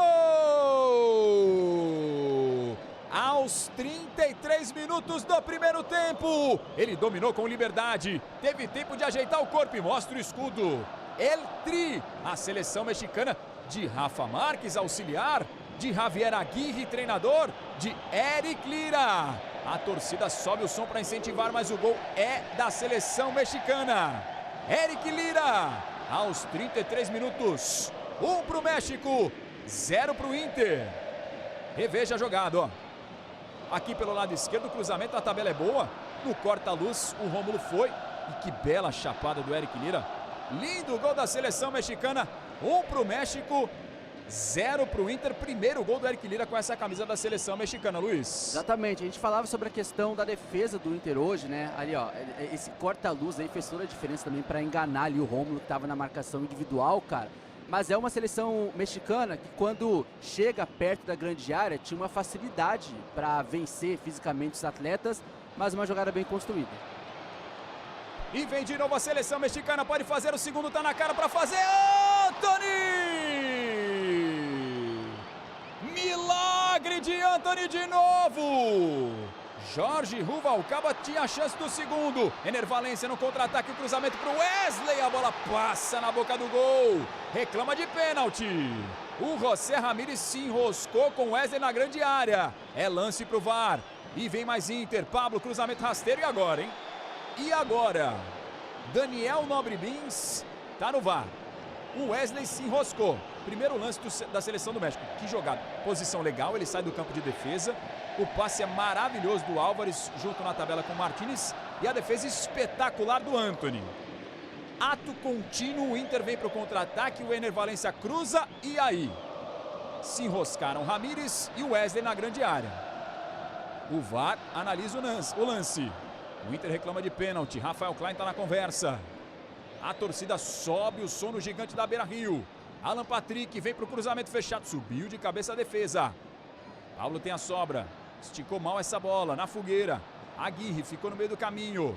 Aos 33 minutos do primeiro tempo, ele dominou com liberdade, teve tempo de ajeitar o corpo e mostra o escudo. El Tri, a seleção mexicana de Rafa Marques, auxiliar, de Javier Aguirre, treinador, de Eric Lira. A torcida sobe o som para incentivar, mas o gol é da seleção mexicana. Eric Lira, aos 33 minutos, 1 para o México, 0 para o Inter. Reveja a jogada, ó. Aqui pelo lado esquerdo, o cruzamento, a tabela é boa. No corta-luz, o Rômulo foi. E que bela chapada do Eric Lira. Lindo gol da seleção mexicana. 1 para o México, 0 para o Inter. Primeiro gol do Eric Lira com essa camisa da seleção mexicana, Luiz. Exatamente. A gente falava sobre a questão da defesa do Inter hoje, né? Ali, ó, esse corta-luz aí fez toda a diferença também para enganar ali o Rômulo, que estava na marcação individual, cara. Mas é uma seleção mexicana que, quando chega perto da grande área, tinha uma facilidade para vencer fisicamente os atletas, mas uma jogada bem construída. E vem de novo a seleção mexicana, pode fazer o segundo, tá na cara para fazer. Antony! Milagre de Antony de novo! Jorge Ruvalcaba tinha a chance do segundo. Ener Valencia no contra-ataque, o cruzamento para o Wesley. A bola passa na boca do gol. Reclama de pênalti. O José Ramírez se enroscou com o Wesley na grande área. É lance para o VAR. E vem mais Inter. Pablo, cruzamento rasteiro. E agora, hein? E agora? Daniel Nobre Bins tá no VAR. O Wesley se enroscou. Primeiro lance da seleção do México. Que jogada. Posição legal, ele sai do campo de defesa. O passe é maravilhoso do Álvares, junto na tabela com o Martínez. E a defesa espetacular do Antony. Ato contínuo, o Inter vem para o contra-ataque. O Ener Valencia cruza e aí? Se enroscaram Ramírez e o Wesley na grande área. O VAR analisa o lance. O Inter reclama de pênalti. Rafael Klein está na conversa. A torcida sobe o som no gigante da Beira-Rio. Alan Patrick vem para o cruzamento fechado. Subiu de cabeça a defesa. Pablo tem a sobra. Esticou mal essa bola na fogueira. Aguirre ficou no meio do caminho.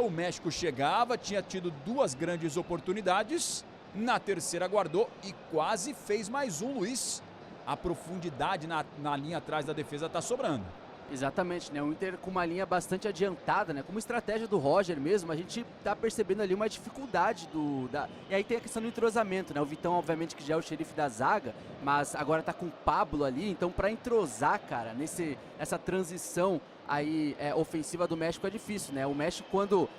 O México chegava, tinha tido duas grandes oportunidades. Na terceira guardou e quase fez mais um, Luiz. A profundidade na linha atrás da defesa está sobrando. Exatamente, né? O Inter com uma linha bastante adiantada, né? Como estratégia do Roger mesmo, a gente tá percebendo ali uma dificuldade E aí tem a questão do entrosamento, né? O Vitão, obviamente, que já é o xerife da zaga, mas agora tá com o Pablo ali, então para entrosar, cara, essa transição aí ofensiva do México é difícil, né? O México, quando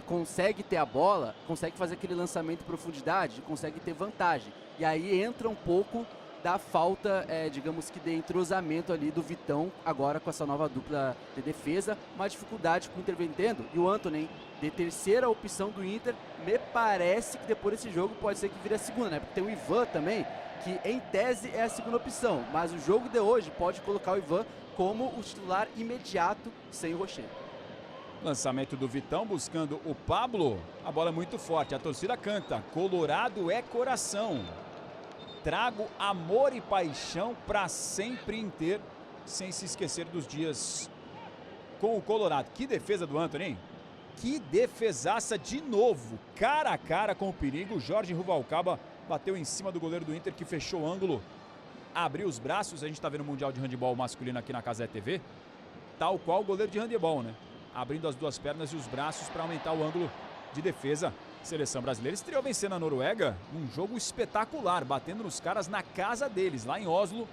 consegue ter a bola, consegue fazer aquele lançamento em profundidade, consegue ter vantagem. E aí entra um pouco da falta, digamos que de entrosamento ali do Vitão, agora com essa nova dupla de defesa, uma dificuldade que o Inter vem tendo. E o Antony, de terceira opção do Inter, me parece que depois desse jogo pode ser que vire a segunda, né? Porque tem o Ivan também, que em tese é a segunda opção, mas o jogo de hoje pode colocar o Ivan como o titular imediato sem o Rocher. Lançamento do Vitão buscando o Pablo, a bola é muito forte, a torcida canta, Colorado é coração. Trago amor e paixão para sempre Inter, sem se esquecer dos dias com o Colorado. Que defesa do Antony, hein? Que defesaça de novo, cara a cara com o perigo. Jorge Ruvalcaba bateu em cima do goleiro do Inter, que fechou o ângulo, abriu os braços. A gente está vendo o Mundial de Handebol masculino aqui na Cazé TV, tal qual o goleiro de handebol, né? Abrindo as duas pernas e os braços para aumentar o ângulo de defesa. Seleção brasileira estreou vencendo a Noruega num jogo espetacular, batendo nos caras na casa deles, lá em Oslo.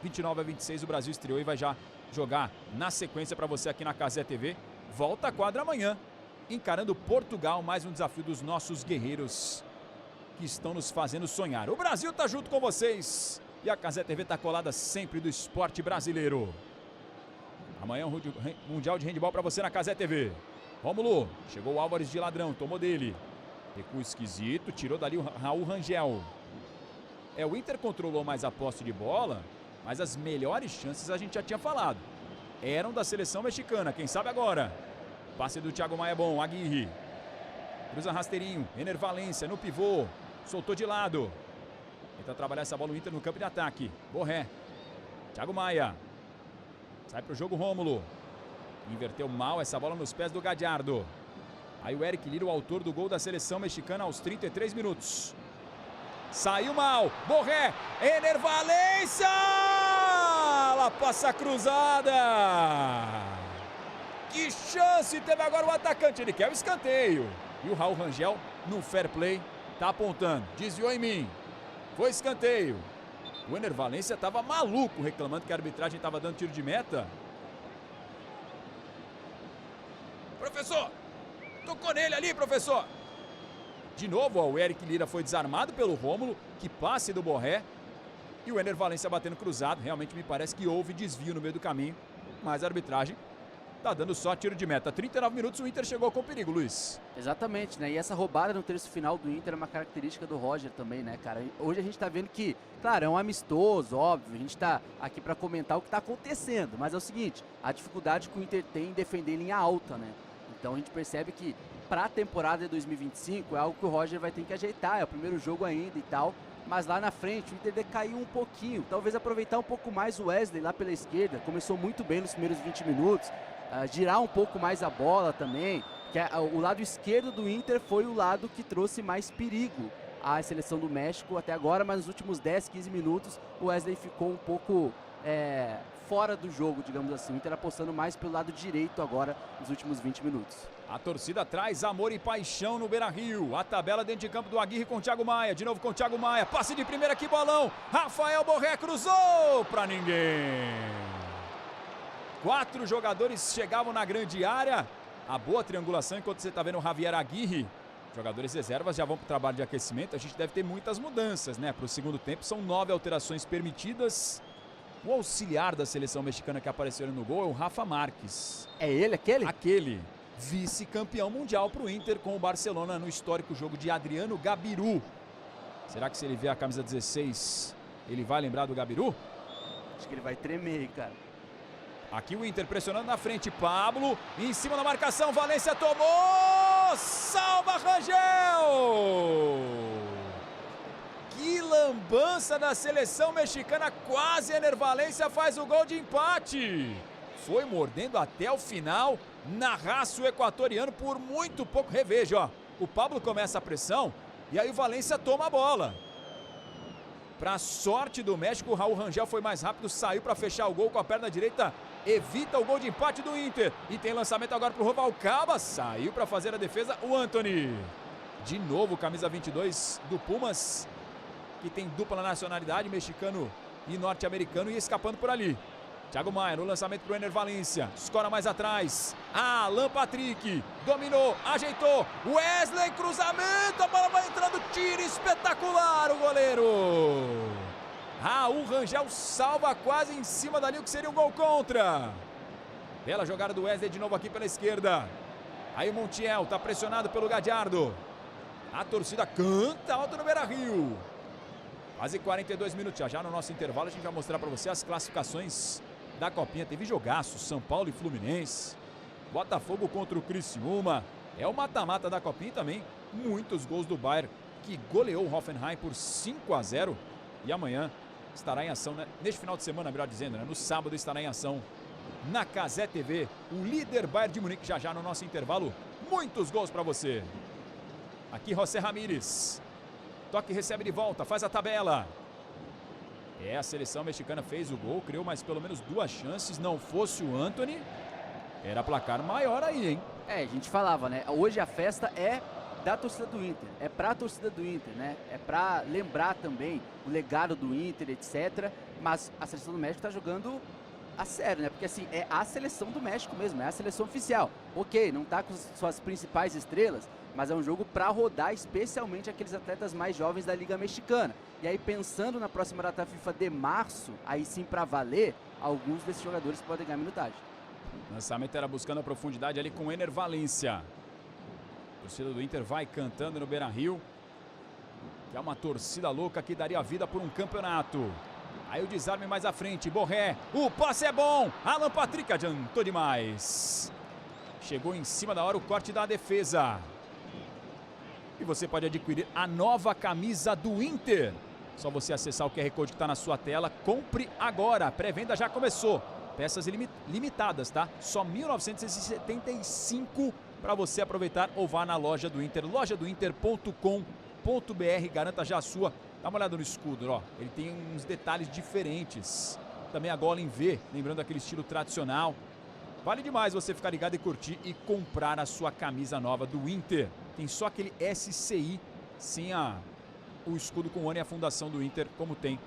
29-26 o Brasil estreou e vai já jogar na sequência para você aqui na Cazé TV. Volta à quadra amanhã, encarando Portugal, mais um desafio dos nossos guerreiros que estão nos fazendo sonhar. O Brasil tá junto com vocês e a Cazé TV tá colada sempre do esporte brasileiro. Amanhã um Mundial de Handebol para você na Cazé TV. Rômulo, chegou o Álvares de ladrão, tomou dele. Recuo esquisito, tirou dali o Raul Rangel. O Inter controlou mais a posse de bola, mas as melhores chances a gente já tinha falado. Eram da seleção mexicana, quem sabe agora. Passe do Thiago Maia é bom, Aguirre. Cruza rasteirinho, Ener Valencia no pivô, soltou de lado. Tenta trabalhar essa bola o Inter no campo de ataque. Borré, Thiago Maia. Sai pro jogo Rômulo. Inverteu mal essa bola nos pés do Gadiardo. Aí o Eric Lira, o autor do gol da seleção mexicana aos 33 minutos. Saiu mal. Borré. Ener Valencia. Ela passa cruzada. Que chance teve agora o atacante. Ele quer o escanteio. E o Raul Rangel, no fair play, tá apontando. Desviou em mim. Foi escanteio. O Ener Valencia estava maluco, reclamando que a arbitragem estava dando tiro de meta. Professor! Tocou nele ali, professor! De novo, o Eric Lira foi desarmado pelo Rômulo, que passe do Borré. E o Ener Valencia batendo cruzado. Realmente me parece que houve desvio no meio do caminho. Mas a arbitragem tá dando só tiro de meta. 39 minutos, o Inter chegou com perigo, Luiz. Exatamente, né? E essa roubada no terço final do Inter é uma característica do Roger também, né, cara? Hoje a gente tá vendo que, claro, é um amistoso, óbvio. A gente tá aqui para comentar o que tá acontecendo. Mas é o seguinte, a dificuldade que o Inter tem em defender linha alta, né? Então a gente percebe que para a temporada de 2025 é algo que o Roger vai ter que ajeitar, é o primeiro jogo ainda e tal, mas lá na frente o Inter decaiu um pouquinho, talvez aproveitar um pouco mais o Wesley lá pela esquerda, começou muito bem nos primeiros 20 minutos, girar um pouco mais a bola também, que o lado esquerdo do Inter foi o lado que trouxe mais perigo à seleção do México até agora, mas nos últimos 10, 15 minutos o Wesley ficou um pouco fora do jogo, digamos assim. O Inter apostando mais pelo lado direito agora nos últimos 20 minutos. A torcida traz amor e paixão no Beira-Rio. A tabela dentro de campo do Aguirre com o Thiago Maia. De novo com o Thiago Maia. Passe de primeira, que bolão. Rafael Borré cruzou pra ninguém. 4 jogadores chegavam na grande área. A boa triangulação enquanto você tá vendo o Javier Aguirre. Jogadores reservas já vão pro trabalho de aquecimento. A gente deve ter muitas mudanças, né? Pro segundo tempo são 9 alterações permitidas. O auxiliar da seleção mexicana que apareceu no gol é o Rafa Marques. É ele, aquele? Aquele. Vice-campeão mundial para o Inter com o Barcelona no histórico jogo de Adriano Gabiru. Será que se ele ver a camisa 16, ele vai lembrar do Gabiru? Acho que ele vai tremer, hein, cara. Aqui o Inter pressionando na frente, Pablo, em cima da marcação, Valência tomou! Salva Rangel! Que lambança da seleção mexicana, quase Ener Valência faz o gol de empate. Foi mordendo até o final, na raça o equatoriano por muito pouco. Reveja, ó. O Pablo começa a pressão e aí o Valência toma a bola. Para sorte do México, o Raul Rangel foi mais rápido, saiu para fechar o gol com a perna direita, evita o gol de empate do Inter. E tem lançamento agora para o Rubalcaba, saiu para fazer a defesa o Antony. De novo, camisa 22 do Pumas, que tem dupla nacionalidade, mexicano e norte-americano, e escapando por ali. Thiago Maia no lançamento para o Ener Valência, escora mais atrás, Alan Patrick, dominou, ajeitou, Wesley, cruzamento, a bola vai entrando, tiro espetacular o goleiro. Raul Rangel salva quase em cima dali o que seria um gol contra. Bela jogada do Wesley de novo aqui pela esquerda. Aí o Montiel está pressionado pelo Gadiardo. A torcida canta alto no Beira-Rio. Quase 42 minutos, já no nosso intervalo a gente vai mostrar para você as classificações da Copinha. Teve jogaço, São Paulo e Fluminense, Botafogo contra o Criciúma, é o mata-mata da Copinha também, muitos gols do Bayern, que goleou o Hoffenheim por 5-0, e amanhã estará em ação, né? Neste final de semana, melhor dizendo, né? No sábado estará em ação na Cazé TV, o líder Bayern de Munique, já no nosso intervalo, muitos gols para você. Aqui José Ramírez, toque e recebe de volta, faz a tabela. A seleção mexicana fez o gol, criou mais pelo menos 2 chances. Não fosse o Antony, era placar maior aí, hein? A gente falava, né? Hoje a festa é da torcida do Inter, é pra torcida do Inter, né? É pra lembrar também o legado do Inter, etc. Mas a seleção do México tá jogando a sério, né? Porque assim, é a seleção do México mesmo, é a seleção oficial. Ok, não tá com suas principais estrelas, mas é um jogo para rodar especialmente aqueles atletas mais jovens da Liga Mexicana. E aí, pensando na próxima data FIFA de março, aí sim para valer, alguns desses jogadores podem ganhar minutagem. O lançamento era buscando a profundidade ali com o Ener Valência. A torcida do Inter vai cantando no Beira-Rio, que é uma torcida louca que daria vida por um campeonato. Aí o desarme mais à frente, Borré, o passe é bom, Alan Patrick adiantou demais. Chegou em cima da hora o corte da defesa. E você pode adquirir a nova camisa do Inter. Só você acessar o QR Code que está na sua tela. Compre agora. A pré-venda já começou. Peças limitadas, tá? Só R$ 1.975 para você aproveitar ou vá na loja do Inter. lojadointer.com.br. Garanta já a sua. Dá uma olhada no escudo, ó. Ele tem uns detalhes diferentes. Também a gola em V, lembrando aquele estilo tradicional. Vale demais você ficar ligado e curtir e comprar a sua camisa nova do Inter. Tem só aquele SCI sem o escudo com o ano e a fundação do Inter, como tem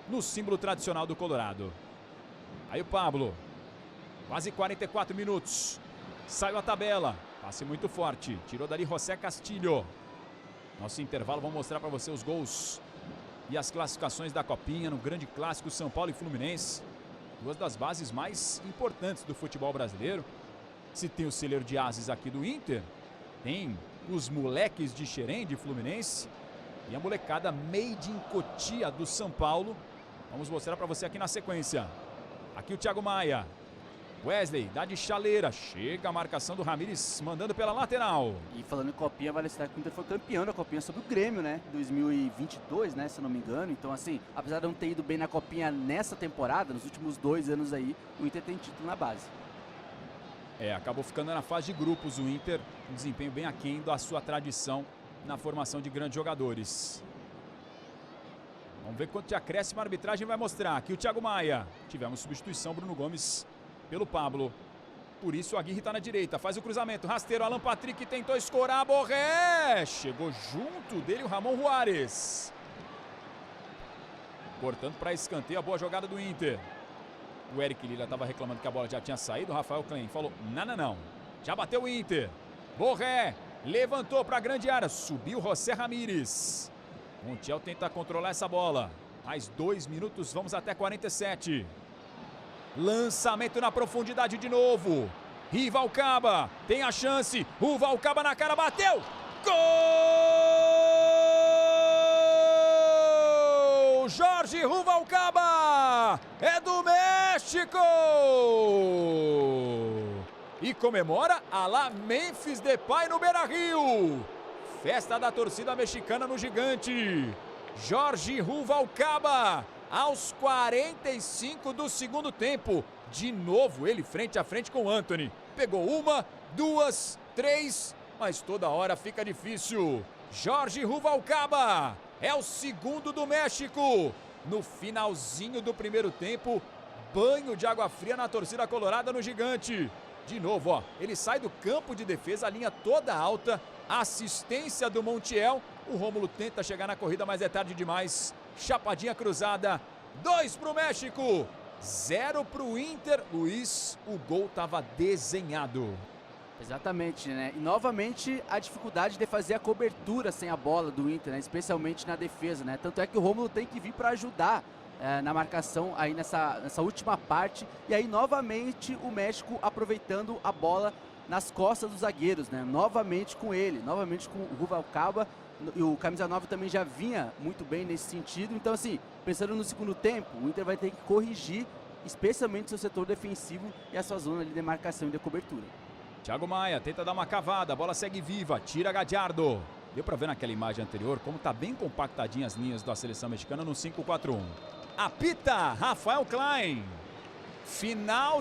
no símbolo tradicional do Colorado. Aí o Pablo, quase 44 minutos, saiu a tabela, passe muito forte, tirou dali José Castilho. Nosso intervalo, vamos mostrar para você os gols e as classificações da Copinha no grande clássico São Paulo e Fluminense. 2 das bases mais importantes do futebol brasileiro. Se tem o celeiro de ases aqui do Inter, tem os moleques de Xerém, de Fluminense, e a molecada made in Cotia do São Paulo. Vamos mostrar para você aqui na sequência. Aqui o Thiago Maia. Wesley dá de chaleira. Chega a marcação do Ramírez, mandando pela lateral. E falando em Copinha, vale citar que o Inter foi campeão da Copinha sobre o Grêmio, né? 2022, né? Se eu não me engano. Então, assim, apesar de não ter ido bem na Copinha nessa temporada, nos últimos 2 anos aí, o Inter tem título na base. Acabou ficando na fase de grupos o Inter. Um desempenho bem aquém da sua tradição na formação de grandes jogadores. Vamos ver quanto de acréscimo a arbitragem vai mostrar. Aqui o Thiago Maia. Tivemos substituição, Bruno Gomes pelo Pablo. Por isso o Aguirre está na direita, faz o cruzamento, rasteiro, Alan Patrick tentou escorar, Borré, chegou junto dele o Ramon Juarez. Portanto, para escanteio, a boa jogada do Inter. O Eric Lila estava reclamando que a bola já tinha saído, o Rafael Klein falou, não, já bateu o Inter. Borré, levantou para a grande área, subiu José Ramírez. Montiel tenta controlar essa bola, mais 2 minutos, vamos até 47. Lançamento na profundidade de novo. Rivalcaba tem a chance. O Valcaba na cara, bateu. Gol! Jorge Ruvalcaba é do México. E comemora a lá Memphis Depay no Beira-Rio. Festa da torcida mexicana no Gigante. Jorge Ruvalcaba. Aos 45 do segundo tempo, de novo ele frente a frente com o Antony. Pegou 1, 2, 3, mas toda hora fica difícil. Jorge Ruvalcaba é o segundo do México. No finalzinho do primeiro tempo, banho de água fria na torcida colorada no Gigante. De novo, ó, ele sai do campo de defesa, a linha toda alta, assistência do Montiel. O Rômulo tenta chegar na corrida, mas é tarde demais. Chapadinha cruzada, 2 para o México, 0 para o Inter. Luiz, o gol estava desenhado. Exatamente, né? E novamente a dificuldade de fazer a cobertura sem a bola do Inter, né? Especialmente na defesa, né? Tanto é que o Rômulo tem que vir para ajudar na marcação aí nessa última parte. E aí novamente o México aproveitando a bola nas costas dos zagueiros, né? Novamente com ele, novamente com o Ruvalcaba. E o camisa 9 também já vinha muito bem nesse sentido. Então, assim, pensando no segundo tempo, o Inter vai ter que corrigir, especialmente seu setor defensivo e a sua zona de demarcação e de cobertura. Thiago Maia tenta dar uma cavada, a bola segue viva, tira Gadiardo. Deu pra ver naquela imagem anterior como tá bem compactadinha as linhas da seleção mexicana no 5-4-1. Apita Rafael Klein. Final